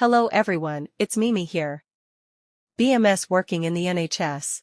Hello everyone, it's Mimi here. BMS working in the NHS.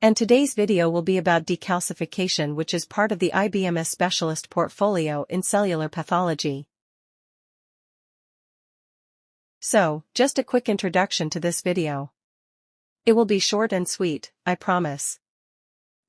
And today's video will be about decalcification, which is part of the IBMS specialist portfolio in cellular pathology. So, just a quick introduction to this video. It will be short and sweet, I promise.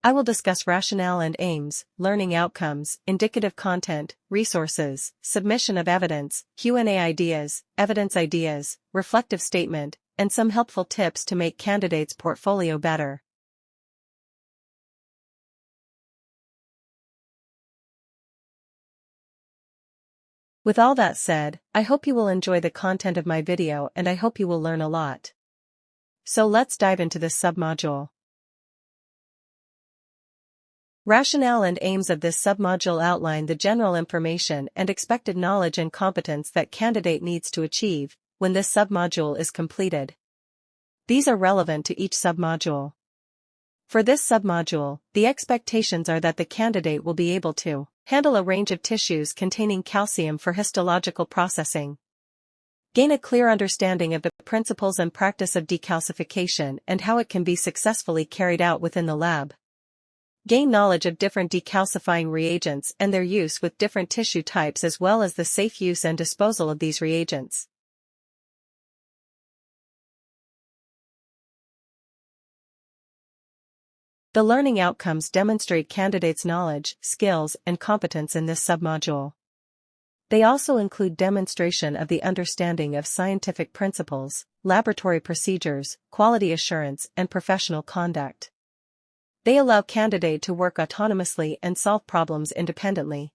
I will discuss rationale and aims, learning outcomes, indicative content, resources, submission of evidence, Q&A ideas, evidence ideas, reflective statement, and some helpful tips to make candidates' portfolio better. With all that said, I hope you will enjoy the content of my video and I hope you will learn a lot. So let's dive into this submodule. Rationale and aims of this submodule outline the general information and expected knowledge and competence that candidate needs to achieve when this submodule is completed. These are relevant to each submodule. For this submodule, the expectations are that the candidate will be able to handle a range of tissues containing calcium for histological processing, gain a clear understanding of the principles and practice of decalcification and how it can be successfully carried out within the lab, gain knowledge of different decalcifying reagents and their use with different tissue types as well as the safe use and disposal of these reagents. The learning outcomes demonstrate candidates' knowledge, skills, and competence in this submodule. They also include demonstration of the understanding of scientific principles, laboratory procedures, quality assurance, and professional conduct. They allow candidate to work autonomously and solve problems independently.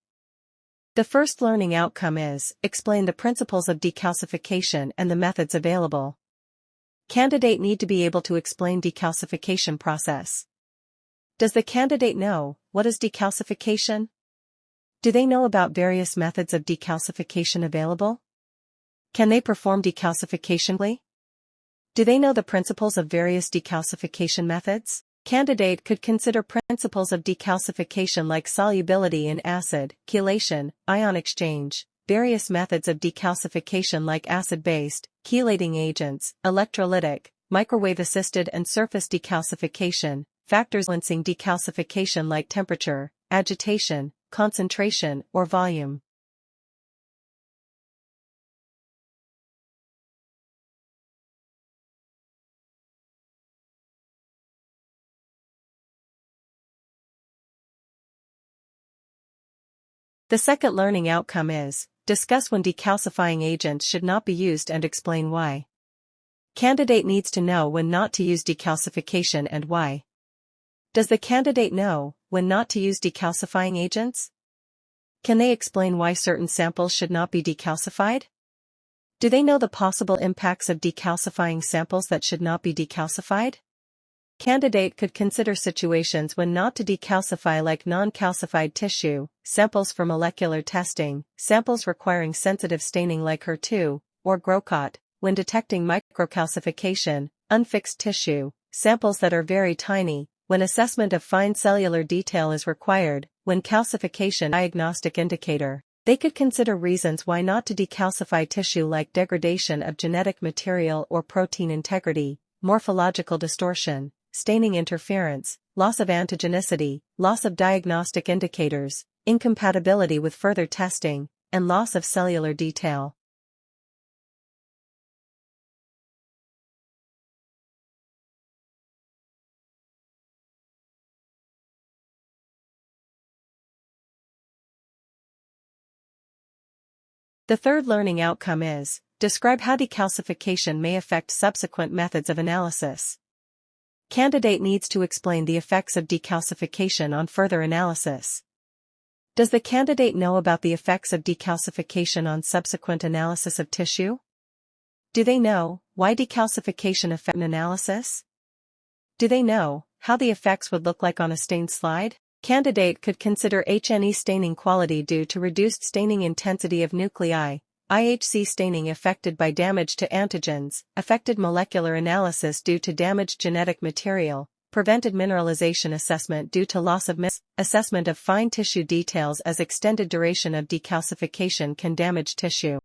The first learning outcome is, explain the principles of decalcification and the methods available. Candidate need to be able to explain decalcification process. Does the candidate know, what is decalcification? Do they know about various methods of decalcification available? Can they perform decalcification? Do they know the principles of various decalcification methods? Candidate could consider principles of decalcification like solubility in acid, chelation, ion exchange, various methods of decalcification like acid-based, chelating agents, electrolytic, microwave-assisted and surface decalcification, factors influencing decalcification like temperature, agitation, concentration, or volume. The second learning outcome is, discuss when decalcifying agents should not be used and explain why. Candidate needs to know when not to use decalcification and why. Does the candidate know when not to use decalcifying agents? Can they explain why certain samples should not be decalcified? Do they know the possible impacts of decalcifying samples that should not be decalcified? Candidate could consider situations when not to decalcify like non-calcified tissue, samples for molecular testing, samples requiring sensitive staining like HER2, or GROCOT, when detecting microcalcification, unfixed tissue, samples that are very tiny, when assessment of fine cellular detail is required, when calcification diagnostic indicator. They could consider reasons why not to decalcify tissue like degradation of genetic material or protein integrity, morphological distortion, staining interference, loss of antigenicity, loss of diagnostic indicators, incompatibility with further testing, and loss of cellular detail. The third learning outcome is, describe how decalcification may affect subsequent methods of analysis. Candidate needs to explain the effects of decalcification on further analysis. Does the candidate know about the effects of decalcification on subsequent analysis of tissue? Do they know why decalcification affects analysis? Do they know how the effects would look like on a stained slide? Candidate could consider H&E staining quality due to reduced staining intensity of nuclei, IHC staining affected by damage to antigens, affected molecular analysis due to damaged genetic material, prevented mineralization assessment due to loss of assessment of fine tissue details as extended duration of decalcification can damage tissue.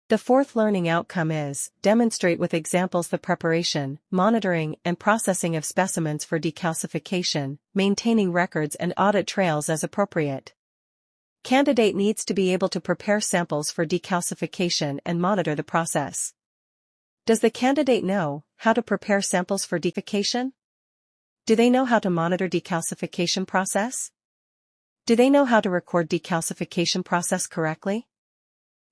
The fourth learning outcome is, demonstrate with examples the preparation, monitoring, and processing of specimens for decalcification, maintaining records and audit trails as appropriate. Candidate needs to be able to prepare samples for decalcification and monitor the process. Does the candidate know how to prepare samples for decalcification? Do they know how to monitor decalcification process? Do they know how to record decalcification process correctly?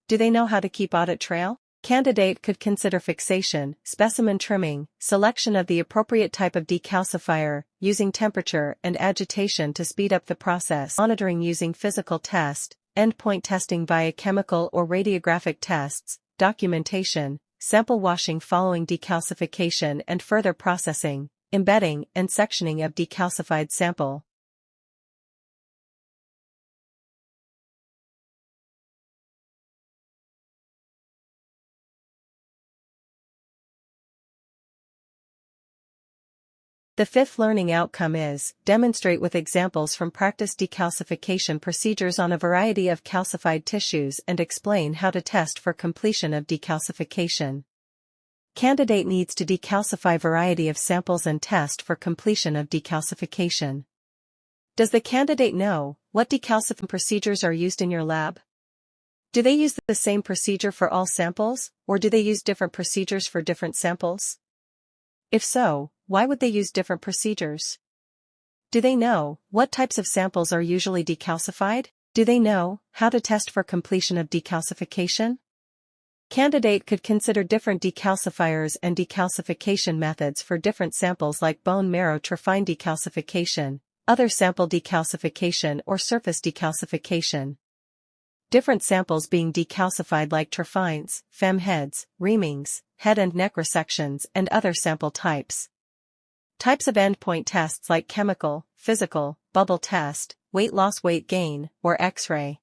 Do they know how to keep audit trail? Candidate could consider fixation, specimen trimming, selection of the appropriate type of decalcifier, using temperature and agitation to speed up the process, monitoring using physical test, endpoint testing via chemical or radiographic tests, documentation, sample washing following decalcification and further processing, embedding and sectioning of decalcified sample. The fifth learning outcome is, demonstrate with examples from practice decalcification procedures on a variety of calcified tissues and explain how to test for completion of decalcification. Candidate needs to decalcify variety of samples and test for completion of decalcification. Does the candidate know what decalcifying procedures are used in your lab? Do they use the same procedure for all samples, or do they use different procedures for different samples? If so, why would they use different procedures? Do they know what types of samples are usually decalcified? Do they know how to test for completion of decalcification? Candidate could consider different decalcifiers and decalcification methods for different samples like bone marrow trephine decalcification, other sample decalcification or surface decalcification. Different samples being decalcified like trephines, fem heads, reamings, head and neck resections and other sample types. Types of endpoint tests like chemical, physical, bubble test, weight loss weight gain, or X-ray.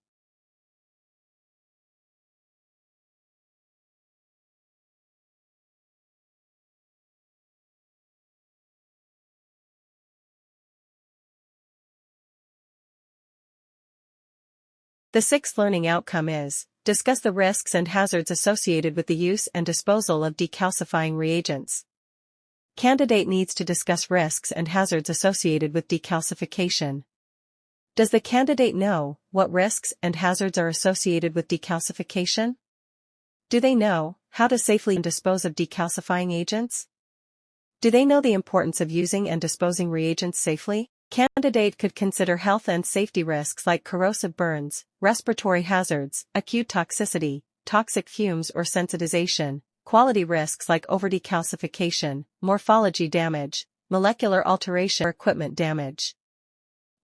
The sixth learning outcome is, discuss the risks and hazards associated with the use and disposal of decalcifying reagents. Candidate needs to discuss risks and hazards associated with decalcification. Does the candidate know what risks and hazards are associated with decalcification? Do they know how to safely dispose of decalcifying agents? Do they know the importance of using and disposing reagents safely? Candidate could consider health and safety risks like corrosive burns, respiratory hazards, acute toxicity, toxic fumes or sensitization, quality risks like over-decalcification, morphology damage, molecular alteration or equipment damage.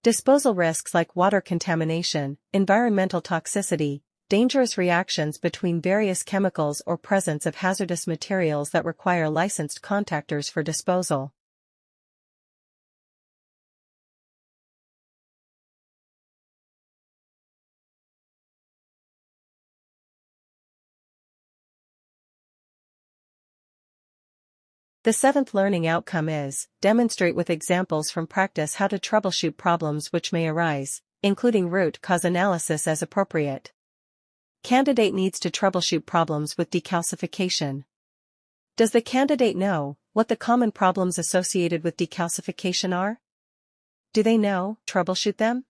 Disposal risks like water contamination, environmental toxicity, dangerous reactions between various chemicals or presence of hazardous materials that require licensed contactors for disposal. The seventh learning outcome is, demonstrate with examples from practice how to troubleshoot problems which may arise, including root cause analysis as appropriate. Candidate needs to troubleshoot problems with decalcification. Does the candidate know what the common problems associated with decalcification are? Do they know how to troubleshoot them?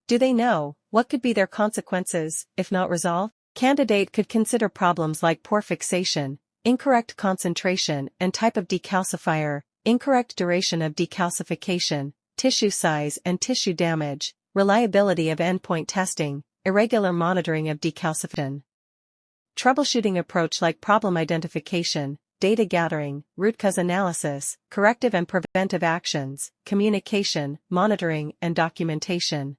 Do they know what could be their consequences if not resolved? Candidate could consider problems like poor fixation, incorrect concentration and type of decalcifier, incorrect duration of decalcification, tissue size and tissue damage, reliability of endpoint testing, irregular monitoring of decalcification. Troubleshooting approach like problem identification, data gathering, root cause analysis, corrective and preventive actions, communication, monitoring and documentation.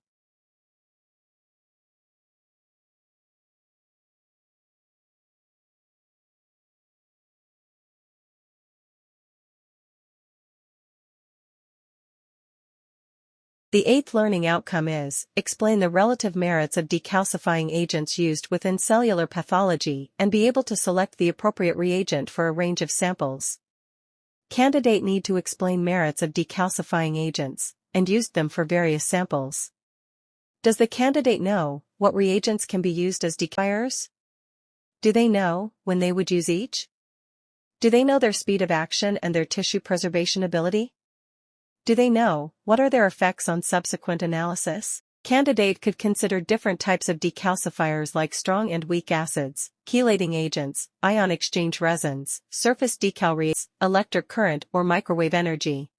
The eighth learning outcome is, explain the relative merits of decalcifying agents used within cellular pathology and be able to select the appropriate reagent for a range of samples. Candidate need to explain merits of decalcifying agents, and used them for various samples. Does the candidate know what reagents can be used as decalcifiers? Do they know when they would use each? Do they know their speed of action and their tissue preservation ability? Do they know what are their effects on subsequent analysis? Candidate could consider different types of decalcifiers like strong and weak acids, chelating agents, ion exchange resins, surface decal reactions, electric current or microwave energy.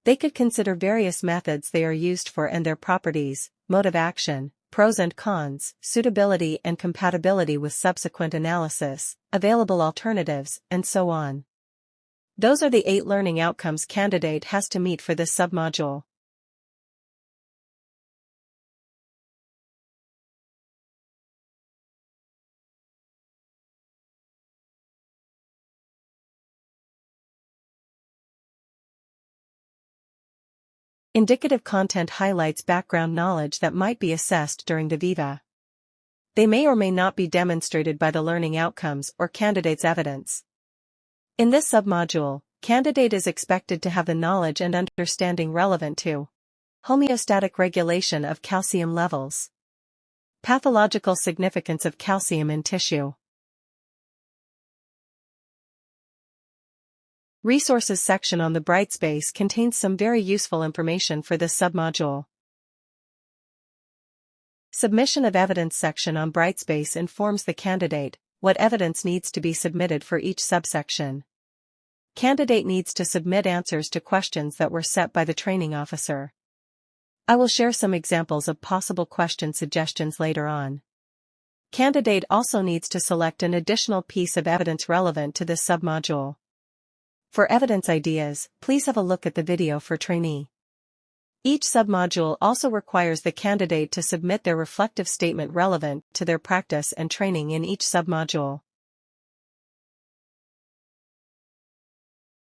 They could consider various methods they are used for and their properties, mode of action, pros and cons, suitability and compatibility with subsequent analysis, available alternatives, and so on. Those are the 8 learning outcomes candidate has to meet for this submodule. Indicative content highlights background knowledge that might be assessed during the viva. They may or may not be demonstrated by the learning outcomes or candidate's evidence. In this submodule, candidate is expected to have the knowledge and understanding relevant to homeostatic regulation of calcium levels, pathological significance of calcium in tissue. Resources section on the Brightspace contains some very useful information for this submodule. Submission of evidence section on Brightspace informs the candidate what evidence needs to be submitted for each subsection. Candidate needs to submit answers to questions that were set by the training officer. I will share some examples of possible question suggestions later on. Candidate also needs to select an additional piece of evidence relevant to this submodule. For evidence ideas, please have a look at the video for trainee. Each submodule also requires the candidate to submit their reflective statement relevant to their practice and training in each submodule.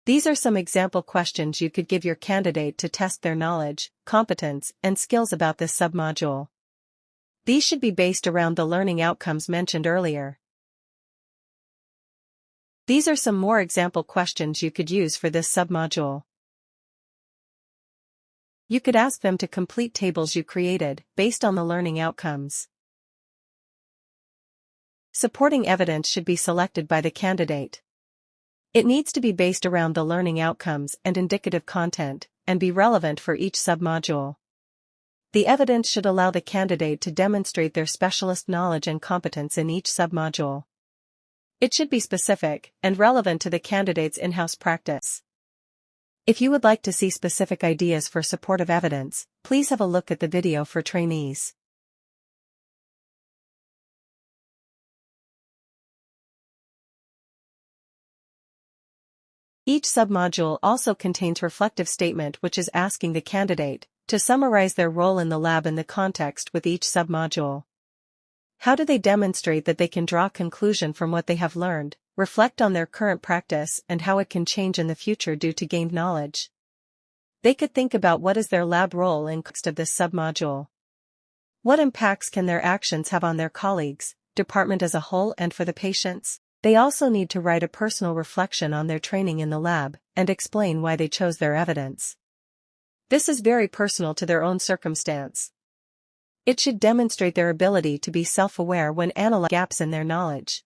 These are some example questions you could give your candidate to test their knowledge, competence, and skills about this submodule. These should be based around the learning outcomes mentioned earlier. These are some more example questions you could use for this submodule. You could ask them to complete tables you created, based on the learning outcomes. Supporting evidence should be selected by the candidate. It needs to be based around the learning outcomes and indicative content, and be relevant for each submodule. The evidence should allow the candidate to demonstrate their specialist knowledge and competence in each submodule. It should be specific and relevant to the candidate's in-house practice. If you would like to see specific ideas for supportive evidence, please have a look at the video for trainees. Each submodule also contains reflective statement which is asking the candidate to summarize their role in the lab in the context with each submodule. How do they demonstrate that they can draw conclusion from what they have learned, reflect on their current practice and how it can change in the future due to gained knowledge? They could think about what is their lab role in context of this submodule. What impacts can their actions have on their colleagues, department as a whole and for the patients? They also need to write a personal reflection on their training in the lab, and explain why they chose their evidence. This is very personal to their own circumstance. It should demonstrate their ability to be self-aware when analyzing gaps in their knowledge.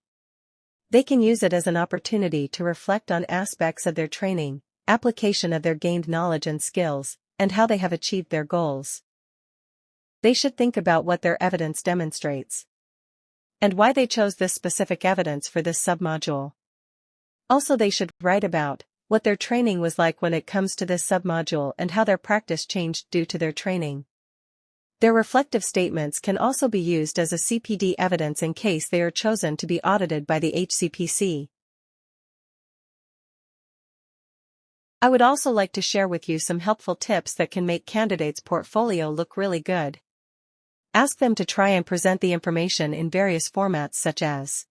They can use it as an opportunity to reflect on aspects of their training, application of their gained knowledge and skills, and how they have achieved their goals. They should think about what their evidence demonstrates, and why they chose this specific evidence for this submodule. Also, they should write about what their training was like when it comes to this submodule and how their practice changed due to their training. Their reflective statements can also be used as a CPD evidence in case they are chosen to be audited by the HCPC. I would also like to share with you some helpful tips that can make candidates' portfolio look really good. Ask them to try and present the information in various formats such as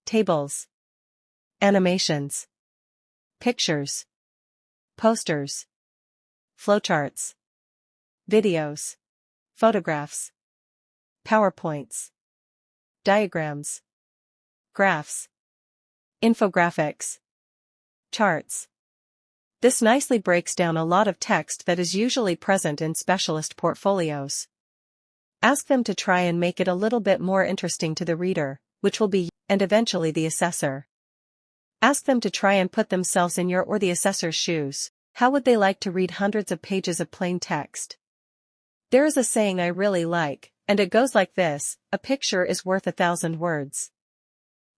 tables, animations, pictures, posters, flowcharts, videos, photographs, PowerPoints, diagrams, graphs, infographics, charts. This nicely breaks down a lot of text that is usually present in specialist portfolios. Ask them to try and make it a little bit more interesting to the reader, which will be and eventually the assessor. Ask them to try and put themselves in your or the assessor's shoes. How would they like to read hundreds of pages of plain text? There is a saying I really like, and it goes like this: a picture is worth 1,000 words.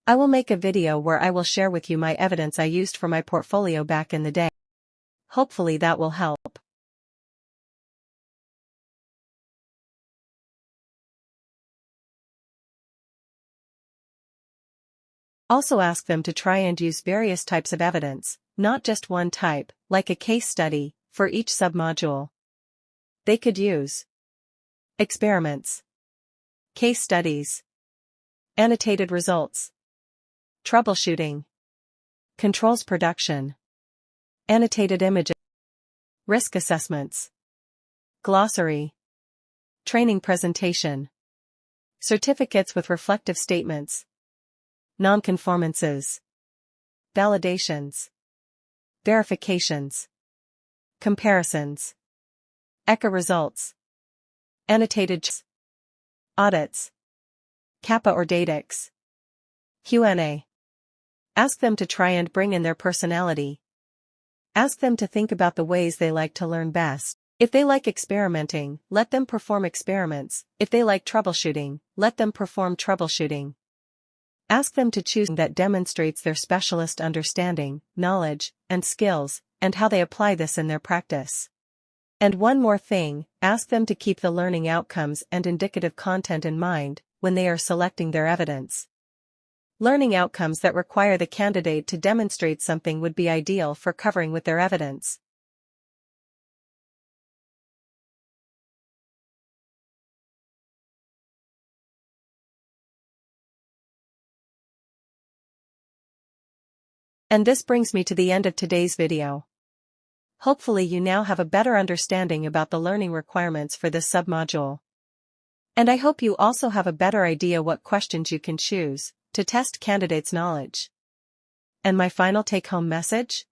I will make a video where I will share with you my evidence I used for my portfolio back in the day. Hopefully that will help. Also ask them to try and use various types of evidence, not just one type, like a case study, for each submodule. They could use experiments, case studies, annotated results, troubleshooting, controls production, annotated images, risk assessments, glossary, training presentation, certificates with reflective statements, nonconformances, validations, verifications, comparisons, ECHA results, annotated audits, kappa or DATIX, Q&A. Ask them to try and bring in their personality. Ask them to think about the ways they like to learn best. If they like experimenting, let them perform experiments. If they like troubleshooting, let them perform troubleshooting. Ask them to choose that demonstrates their specialist understanding, knowledge, and skills, and how they apply this in their practice. And one more thing, ask them to keep the learning outcomes and indicative content in mind when they are selecting their evidence. Learning outcomes that require the candidate to demonstrate something would be ideal for covering with their evidence. And this brings me to the end of today's video. Hopefully you now have a better understanding about the learning requirements for this submodule. And I hope you also have a better idea what questions you can choose to test candidates' knowledge. And my final take-home message?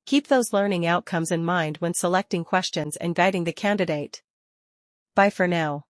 Keep those learning outcomes in mind when selecting questions and guiding the candidate. Bye for now.